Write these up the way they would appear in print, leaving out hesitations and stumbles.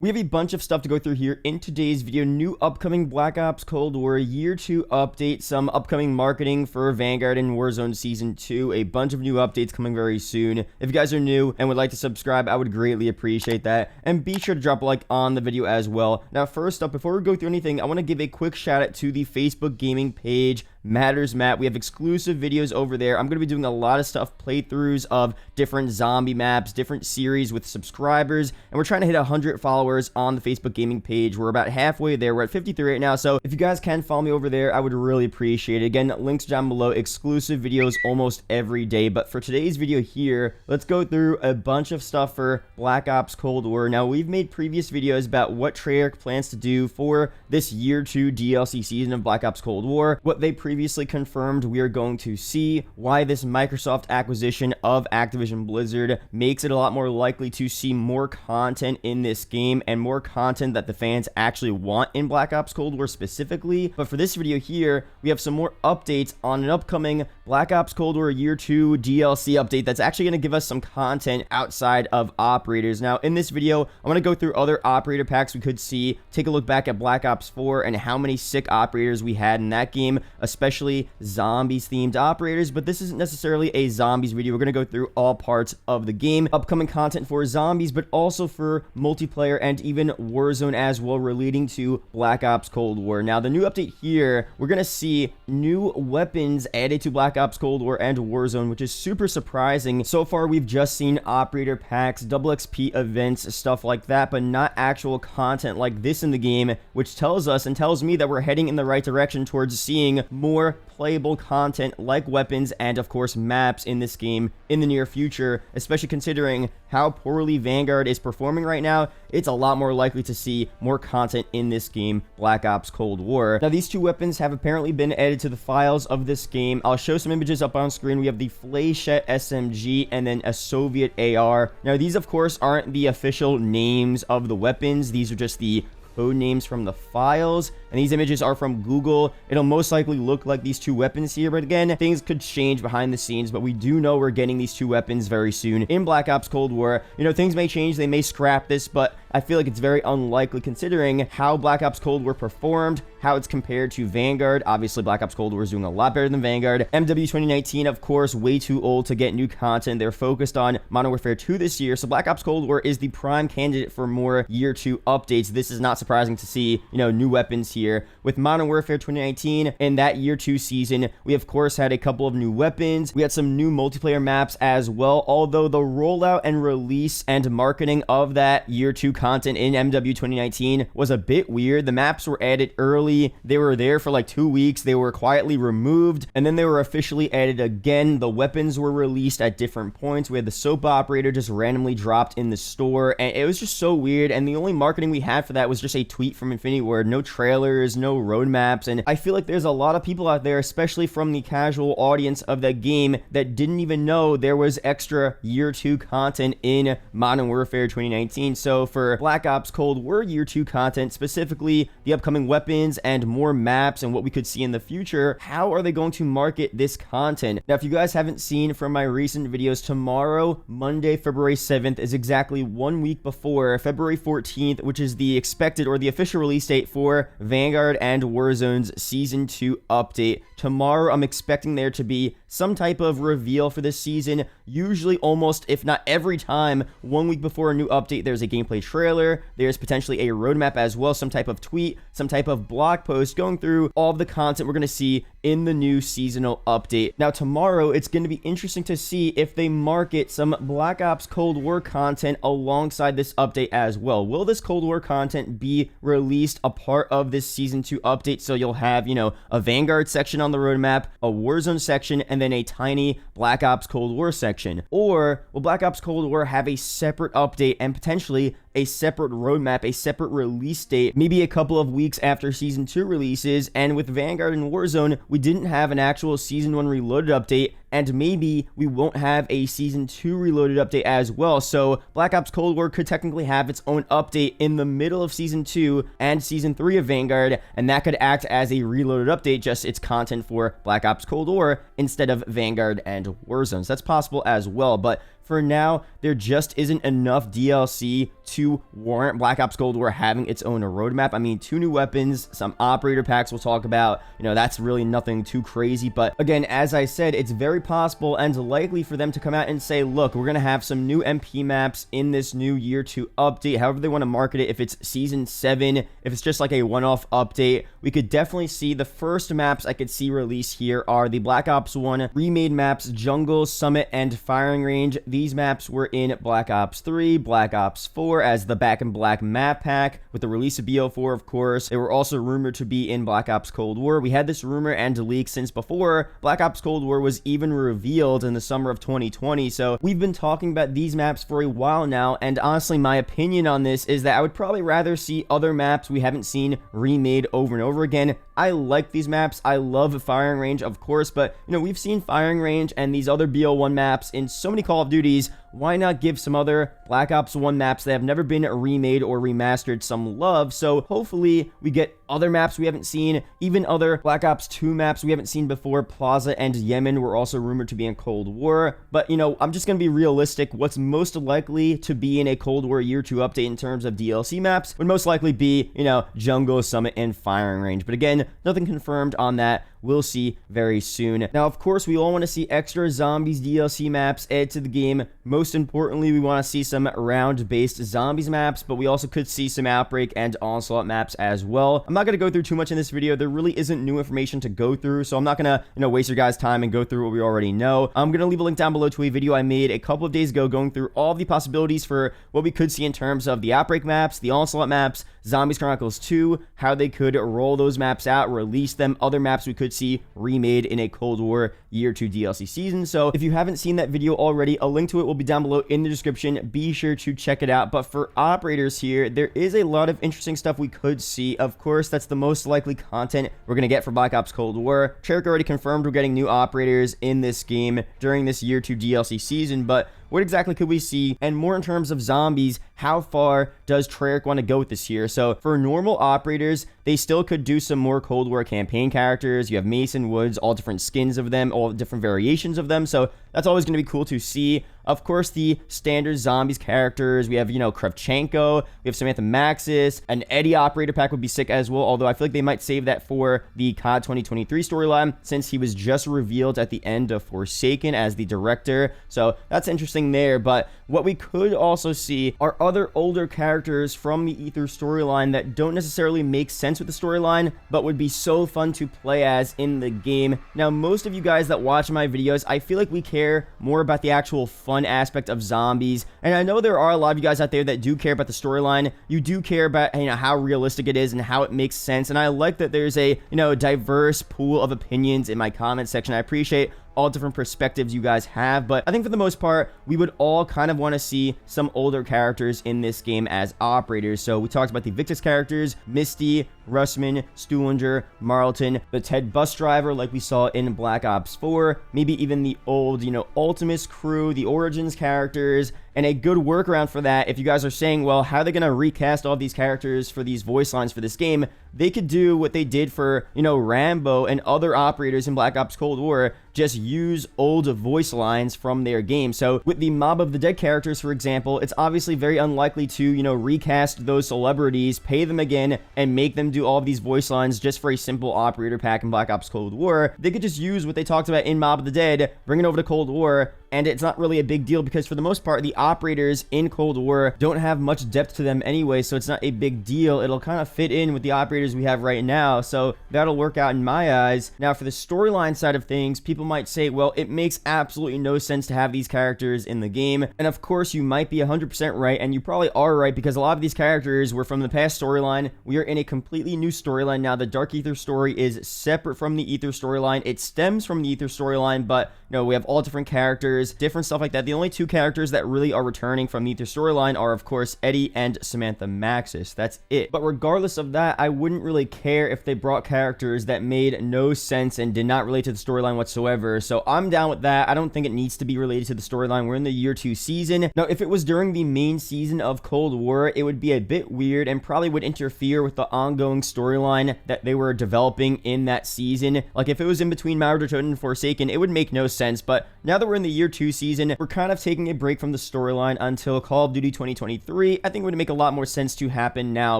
We have a bunch of stuff to go through here in today's video. New upcoming Black Ops Cold War Year 2 update, some upcoming marketing for Vanguard and Warzone Season 2, a bunch of new updates coming very soon. If you guys are new and would like to subscribe, I would greatly appreciate that. And be sure to drop a like on the video as well. Now, first up, before we go through anything, I want to give a quick shout out to the Facebook gaming page, Matters Matt. We have exclusive videos over there. I'm going to be doing a lot of stuff, playthroughs of different zombie maps, different series with subscribers, and we're trying to hit 100 followers on the Facebook gaming page. We're about halfway there. We're at 53 right now, so if you guys can follow me over there, I would really appreciate it. Again, links down below, exclusive videos almost every day. But for today's video here, let's go through a bunch of stuff for Black Ops Cold War. Now, we've made previous videos about what Treyarch plans to do for this Year 2 DLC season of Black Ops Cold War, what they previously confirmed we are going to see, why this Microsoft acquisition of Activision Blizzard makes it a lot more likely to see more content in this game and more content that the fans actually want in Black Ops Cold War specifically. But for this video here, we have some more updates on an upcoming Black Ops Cold War Year 2 DLC update that's actually going to give us some content outside of operators. Now, in this video, I want to go through other operator packs we could see, take a look back at Black Ops 4 and how many sick operators we had in that game, especially zombies themed operators. But this isn't necessarily a zombies video. We're going to go through all parts of the game, upcoming content for zombies, but also for multiplayer and even Warzone as well, relating to Black Ops Cold War. Now, the new update here, we're going to see new weapons added to Black Ops Cold War and Warzone, which is super surprising. So far, we've just seen operator packs, double XP events, stuff like that, but not actual content like this in the game, which tells us and tells me that we're heading in the right direction towards seeing more playable content like weapons and, of course, maps in this game in the near future, especially considering how poorly Vanguard is performing right now. It's a lot more likely to see more content in this game, Black Ops Cold War. Now, these two weapons have apparently been added to the files of this game. I'll show some images up on screen. We have the Flechette SMG and then a Soviet AR. Now, these, of course, aren't the official names of the weapons. These are just the code names from the files, and these images are from Google. It'll most likely look like these two weapons here, but again, things could change behind the scenes. But we do know we're getting these two weapons very soon in Black Ops Cold War. You know, things may change, they may scrap this, but I feel like it's very unlikely considering how Black Ops Cold War performed, how it's compared to Vanguard. Obviously, Black Ops Cold War is doing a lot better than Vanguard. MW 2019, of course, way too old to get new content. They're focused on Modern Warfare 2 this year, so Black Ops Cold War is the prime candidate for more Year 2 updates. This is not surprising to see, you know, new weapons here. With Modern Warfare 2019 and that Year 2 season, we of course had a couple of new weapons. We had some new multiplayer maps as well, although the rollout and release and marketing of that Year 2 content in MW 2019 was a bit weird. The maps were added early. They were there for like 2 weeks. They were quietly removed, and then they were officially added again. The weapons were released at different points. We had the soap operator just randomly dropped in the store, and it was just so weird. And the only marketing we had for that was just a tweet from Infinity Ward. No trailers, no roadmaps, and I feel like there's a lot of people out there, especially from the casual audience of that game, that didn't even know there was extra Year 2 content in Modern Warfare 2019. So for Black Ops Cold War Year 2 content, specifically the upcoming weapons and more maps and what we could see in the future, how are they going to market this content? Now, if you guys haven't seen from my recent videos, tomorrow, Monday, February 7th, is exactly 1 week before February 14th, which is the expected or the official release date for Vanguard and Warzone's Season 2 update. Tomorrow, I'm expecting there to be some type of reveal for this season. Usually, almost, if not every time, 1 week before a new update, there's a gameplay trailer. There's potentially a roadmap as well, some type of tweet, some type of blog post going through all of the content we're going to see in the new seasonal update. Now, tomorrow, it's going to be interesting to see if they market some Black Ops Cold War content alongside this update as well. Will this Cold War content be released a part of this Season 2 update? So you'll have, you know, a Vanguard section on the roadmap, a Warzone section, and then a tiny Black Ops Cold War section. Or will Black Ops Cold War have a separate update and potentially a separate roadmap, a separate release date, maybe a couple of weeks after Season 2 releases? And with Vanguard and Warzone, we didn't have an actual Season 1 Reloaded update, and maybe we won't have a Season 2 Reloaded update as well. So Black Ops Cold War could technically have its own update in the middle of Season 2 and Season 3 of Vanguard, and that could act as a Reloaded update, just its content for Black Ops Cold War instead of Vanguard and Warzone. So that's possible as well. But for now, there just isn't enough DLC to warrant Black Ops Cold War having its own roadmap. I mean, 2 new weapons, some operator packs we'll talk about. That's really nothing too crazy. But again, as I said, it's very possible and likely for them to come out and say, look, we're going to have some new MP maps in this new year 2 update, however they want to market it. If it's season 7, if it's just like a one-off update, we could definitely see the first maps I could see release here are the Black Ops 1 remade maps, Jungle, Summit, and Firing Range. These maps were in Black Ops 3, Black Ops 4 as the Back in Black map pack with the release of BO4, of course. They were also rumored to be in Black Ops Cold War. We had this rumor and leak since before Black Ops Cold War was even revealed in the summer of 2020, so we've been talking about these maps for a while now, and honestly, my opinion on this is that I would probably rather see other maps we haven't seen remade over and over again. I like these maps. I love Firing Range, of course, but we've seen Firing Range and these other BO1 maps in so many Call of Duties. Why not give some other Black Ops 1 maps that have never been remade or remastered some love? So hopefully we get other maps we haven't seen, even other Black Ops 2 maps we haven't seen before. Plaza and Yemen were also rumored to be in Cold War, but I'm just going to be realistic. What's most likely to be in a Cold War Year 2 update in terms of DLC maps would most likely be, Jungle, Summit, and Firing Range. But again, nothing confirmed on that. We'll see very soon. Now, of course, we all want to see extra Zombies DLC maps added to the game. Most importantly, we want to see some round-based Zombies maps, but we also could see some Outbreak and Onslaught maps as well. I'm not going to go through too much in this video. There really isn't new information to go through, so I'm not going to, waste your guys' time and go through what we already know. I'm going to leave a link down below to a video I made a couple of days ago going through all of the possibilities for what we could see in terms of the Outbreak maps, the Onslaught maps, Zombies Chronicles 2, how they could roll those maps out, release them, other maps we could see remade in a Cold War Year 2 DLC season. So if you haven't seen that video already, a link to it will be down below in the description. Be sure to check it out. But for operators here, there is a lot of interesting stuff we could see. Of course, that's the most likely content we're going to get for Black Ops Cold War. Treyarch already confirmed we're getting new operators in this game during this Year 2 DLC season, but what exactly could we see? And more in terms of zombies, how far does Treyarch want to go with this here? So for normal operators, they still could do some more Cold War campaign characters. You have Mason, Woods, all different skins of them, all different variations of them. So that's always going to be cool to see. Of course, the standard zombies characters, we have, Kravchenko, we have Samantha Maxis, an Eddie operator pack would be sick as well, although I feel like they might save that for the COD 2023 storyline, since he was just revealed at the end of Forsaken as the director, so that's interesting there. But what we could also see are other older characters from the Ether storyline that don't necessarily make sense with the storyline, but would be so fun to play as in the game. Now, most of you guys that watch my videos, I feel like we care more about the actual fun aspect of zombies, and I know there are a lot of you guys out there that do care about the storyline. You do care about how realistic it is and how it makes sense, and I like that there's a diverse pool of opinions in my comment section. I appreciate all different perspectives you guys have, but I think for the most part, we would all kind of want to see some older characters in this game as operators. So we talked about the Victus characters, Misty, Russman, Stuhlinger, Marlton, the Ted bus driver like we saw in Black Ops 4, maybe even the old, Ultimus crew, the Origins characters. And a good workaround for that, if you guys are saying, well, how are they going to recast all these characters for these voice lines for this game? They could do what they did for, Rambo and other operators in Black Ops Cold War, just use old voice lines from their game. So with the Mob of the Dead characters, for example, it's obviously very unlikely to, recast those celebrities, pay them again, and make them do all of these voice lines just for a simple operator pack in Black Ops Cold War. They could just use what they talked about in Mob of the Dead, bring it over to Cold War, and it's not really a big deal because for the most part, the operators in Cold War don't have much depth to them anyway, so it's not a big deal. It'll kind of fit in with the operators we have right now, so that'll work out in my eyes. Now, for the storyline side of things, people might say, well, it makes absolutely no sense to have these characters in the game, and of course, you might be 100% right, and you probably are right, because a lot of these characters were from the past storyline. We are in a completely new storyline now. The Dark Ether story is separate from the Ether storyline. It stems from the Ether storyline, but we have all different characters, different stuff like that. The only two characters that really are returning from the Ether storyline are, of course, Eddie and Samantha Maxis. That's it. But regardless of that, I wouldn't really care if they brought characters that made no sense and did not relate to the storyline whatsoever. So I'm down with that. I don't think it needs to be related to the storyline. We're in the Year 2 season. Now, if it was during the main season of Cold War, it would be a bit weird and probably would interfere with the ongoing storyline that they were developing in that season. Like, if it was in between Mauer and Forsaken, it would make no sense. But now that we're in the Year year 2 season, we're kind of taking a break from the storyline until Call of Duty 2023. I think it would make a lot more sense to happen now,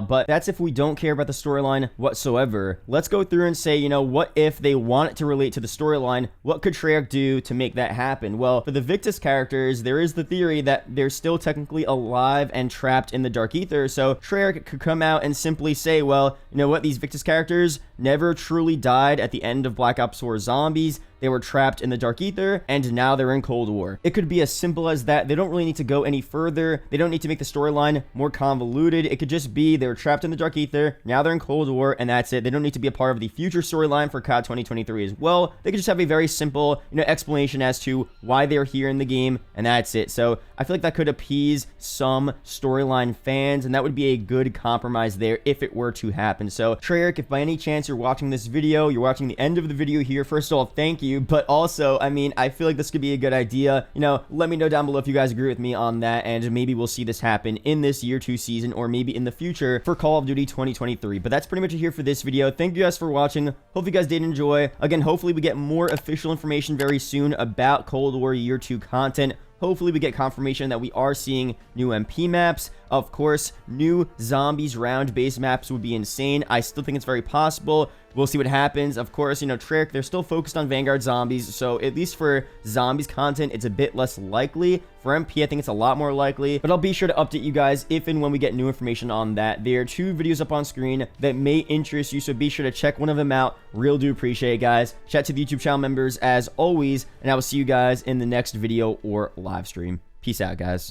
but that's if we don't care about the storyline whatsoever. Let's go through and say, what if they want it to relate to the storyline? What could Treyarch do to make that happen? Well, for the Victus characters, there is the theory that they're still technically alive and trapped in the Dark Ether, so Treyarch could come out and simply say, well, you know what, these Victus characters never truly died at the end of Black Ops 4 Zombies. They were trapped in the Dark Ether, and now they're in Cold War. It could be as simple as that. They don't really need to go any further. They don't need to make the storyline more convoluted. It could just be they were trapped in the Dark Ether, now they're in Cold War, and that's it. They don't need to be a part of the future storyline for COD 2023 as well. They could just have a very simple, explanation as to why they're here in the game, and that's it. So I feel like that could appease some storyline fans, and that would be a good compromise there if it were to happen. So Treyarch, if by any chance you're watching this video, you're watching the end of the video here, first of all, thank you. But also, I feel like this could be a good idea. Let me know down below if you guys agree with me on that, and maybe we'll see this happen in this year 2 season, or maybe in the future for Call of Duty 2023. But that's pretty much it here for this video. Thank you guys for watching. Hope you guys did enjoy. Again, hopefully we get more official information very soon about Cold War year 2 content. Hopefully we get confirmation that we are seeing new MP maps. Of course, new zombies round-based maps would be insane. I still think it's very possible. We'll see what happens. Of course, Treyarch, they're still focused on Vanguard zombies, so at least for zombies content, it's a bit less likely. For MP, I think it's a lot more likely, but I'll be sure to update you guys if and when we get new information on that. There are 2 videos up on screen that may interest you, so be sure to check one of them out. Real do appreciate it, guys. Shout out to the YouTube channel members as always, and I will see you guys in the next video or live stream. Peace out, guys.